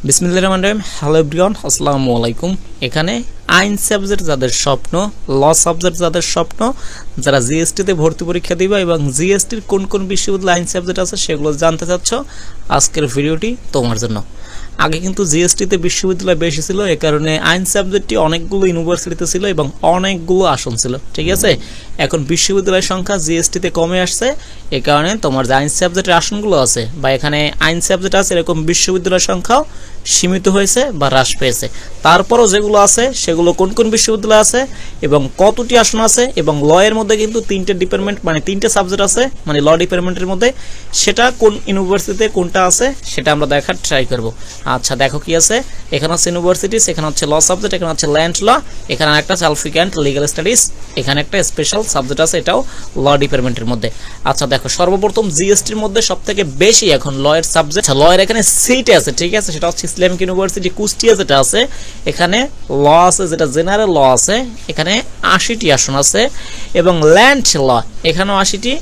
বিসমিল্লাহির রহমানির রহিম। Hello everyone, আসসালামু আলাইকুম। এখানে আইন সাবজেক্ট যাদের স্বপ্ন, ল সাবজেক্ট যাদের স্বপ্ন, যারা জিএসটিতে ভর্তি পরীক্ষা দিবা এবং জিএসটির কোন কোন বিশ্ববিদ্যালয় আইন সাবজেক্ট আছে সেগুলো জানতে চাচ্ছ, আজকের ভিডিওটি তোমার জন্য। আগে কিন্তু জিএসটিতে বিশ্ববিদ্যালয় বেশি ছিল, এ কারণে আইন সাবজেক্টটি অনেকগুলো ইউনিভার্সিটিতে ছিল এবং অনেকগুলো আসন ছিল, ঠিক আছে। এখন বিশ্ববিদ্যালয়ের সংখ্যা জিএসটিতে কমে আসছে, এ কারণে তোমার যে আইন সাবজেক্টের আসনগুলো আছে বা এখানে আইন সাবজেক্ট আছে এরকম বিশ্ববিদ্যালয়ের সংখ্যাও সীমিত হয়েছে বা হ্রাস পেয়েছে। তারপরও যেগুলো আছে সেগুলো কোন কোন বিশ্ববিদ্যালয় আছে এবং কতটি আসন আছে, এবং ল এর মধ্যে কিন্তু তিনটে ডিপার্টমেন্ট মানে তিনটে সাবজেক্ট আছে, মানে ল ডিপার্টমেন্টের মধ্যে সেটা কোন ইউনিভার্সিটিতে কোনটা আছে সেটা আমরা দেখার ট্রাই করব। আচ্ছা দেখো কি আছে, এখানে হচ্ছে ইউনিভার্সিটিস, এখানে হচ্ছে ল সাবজেক্ট, এখানে হচ্ছে ল্যান্ড ল, এখানে একটা সালফিক্যান্ট লিগ্যাল স্টাডিজ, এখানে একটা স্পেশাল সাবজেক্ট আছে, এটাও ল ডিপার্টমেন্টের মধ্যে। আচ্ছা দেখো, সর্বপ্রথম জিএসটির মধ্যে সবথেকে বেশি এখন ল এর সাবজেক্ট, ল এর এখানে সিট আছে, ঠিক আছে, সেটা হচ্ছে ইসলামিক ইউনিভার্সিটি কুষ্টিয়া যেটা আছে, এখানে ল আছে যেটা জেনারেল ল আছে, এখানে 80টি আসন আছে, এবং ল্যান্ড ল এখানেও 80টি।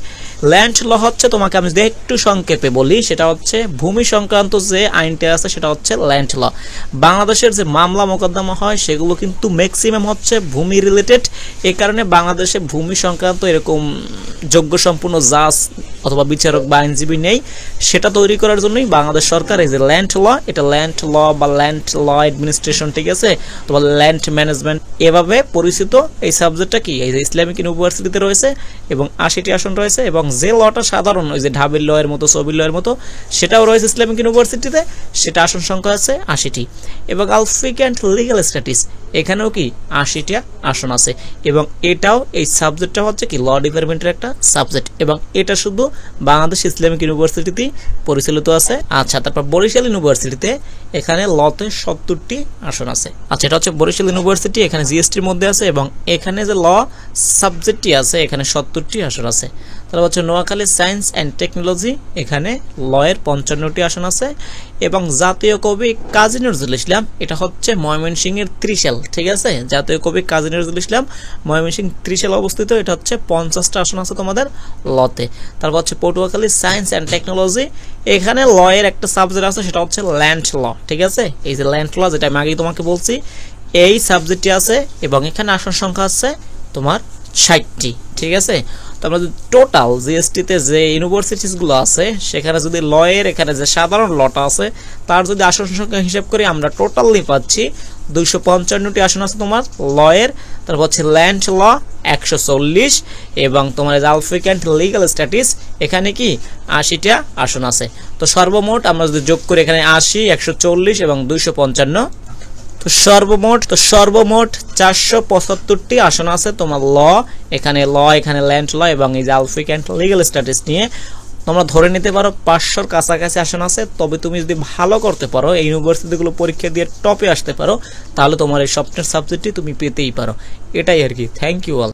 ল্যান্ড ল হচ্ছে, তোমাকে আমি যদি একটু সংক্ষেপে বলি, সেটা হচ্ছে ভূমি সংক্রান্ত যে আইনটা আছে সেটা হচ্ছে ল্যান্ড ল। বাংলাদেশের যে মামলা মোকদ্দমা হয় সেগুলো কিন্তু ম্যাক্সিমাম হচ্ছে ভূমি রিলেটেড, এই কারণে বাংলাদেশে ভূমি সংক্রান্ত এরকম যোগ্য সম্পূর্ণ জাজ অথবা বিচারক বা আইনজীবী নেই। সেটা তৈরি করার জন্যই বাংলাদেশ সরকার এই যে ল্যান্ড ল, এটা ল্যান্ড ল বা ল্যান্ড ল অ্যাডমিনিস্ট্রেশন, ঠিক আছে, অথবা ল্যান্ড ম্যানেজমেন্ট এভাবে পরিচিত এই সাবজেক্টটা কি এই যে ইসলামিক ইউনিভার্সিটিতে রয়েছে এবং 80টি আসন রয়েছে। এবং যে লটা সাধারণ ওই যে ঢাবির ল এর মতো, সবির ল এর মতো, সেটাও রয়েছে ইসলামিক ইউনিভার্সিটিতে, সেটা আসন সংখ্যা আছে 80টি। এবং আলফিক্যান্ট লিগ্যাল স্টাডিজ এখানেও কি 80টা আসন আছে, এবং এটাও এই সাবজেক্টটা হচ্ছে কি ল ডিপার্টমেন্টের একটা সাবজেক্ট, এবং এটা শুধু বাংলাদেশ ইসলামিক ইউনিভার্সিটিতেই পরিচালিত আছে। আচ্ছা তারপর বরিশাল ইউনিভার্সিটিতে এখানে লতে 70টি আসন আছে। আচ্ছা এটা হচ্ছে বরিশাল ইউনিভার্সিটি, এখানে জিএসটির মধ্যে আছে, এবং এখানে যে ল সাবজেক্টটি আছে এখানে 70টি আসন আছে। তারপর হচ্ছে নোয়াখালী সায়েন্স অ্যান্ড টেকনোলজি, এখানে ল এর 55টি আসন আছে। এবং জাতীয় কবি কাজী নজরুল ইসলাম, এটা হচ্ছে ময়মনসিংহের ত্রিশাল, ঠিক আছে, জাতীয় কবি কাজী নজরুল ইসলাম ময়মনসিংহ ত্রিশাল অবস্থিত, এটা হচ্ছে 50টা আসন আছে তোমাদের লতে। তারপর হচ্ছে পটুয়াখালী সায়েন্স অ্যান্ড টেকনোলজি, এখানে ল এর একটা সাবজেক্ট আছে সেটা হচ্ছে ল্যান্ড ল, ঠিক আছে, এই যে ল্যান্ড ল যেটা আমি আগেই তোমাকে বলছি এই সাবজেক্টটি আছে, এবং এখানে আসন সংখ্যা আছে তোমার 60টি, ঠিক আছে। তো আমরা যদি টোটাল জিএসটিতে যে ইউনিভার্সিটিসগুলো আছে সেখানে যদি ল এর এখানে যে সাধারণ লটা আছে তার যদি আসন সংখ্যা হিসাব করি আমরা টোটালি পাচ্ছি 255টি আসন আছে তোমার ল এর। তারপর হচ্ছে ল্যান্ড ল 140, এবং তোমার আলফিক্যান্ট লিগ্যাল স্ট্যাটিস এখানে কি 80টা আসন আছে। তো সর্বমোট আমরা যদি যোগ করি এখানে 80, 140 এবং 255, তো সর্বমোট 475টি আসন আছে তোমার ল, এখানে ল্যান্ড ল এবং এই যে আলফিক্যান্ট লিগ্যাল স্ট্যাটাস নিয়ে তোমরা ধরে নিতে পারো 500-র কাছাকাছি আসন আছে। তবে তুমি যদি ভালো করতে পারো, এই ইউনিভার্সিটিগুলো পরীক্ষা দিয়ে টপে আসতে পারো, তাহলে তোমার এই স্বপ্নের সাবজেক্টটি তুমি পেতেই পারো। এটাই আর কি। Thank you all.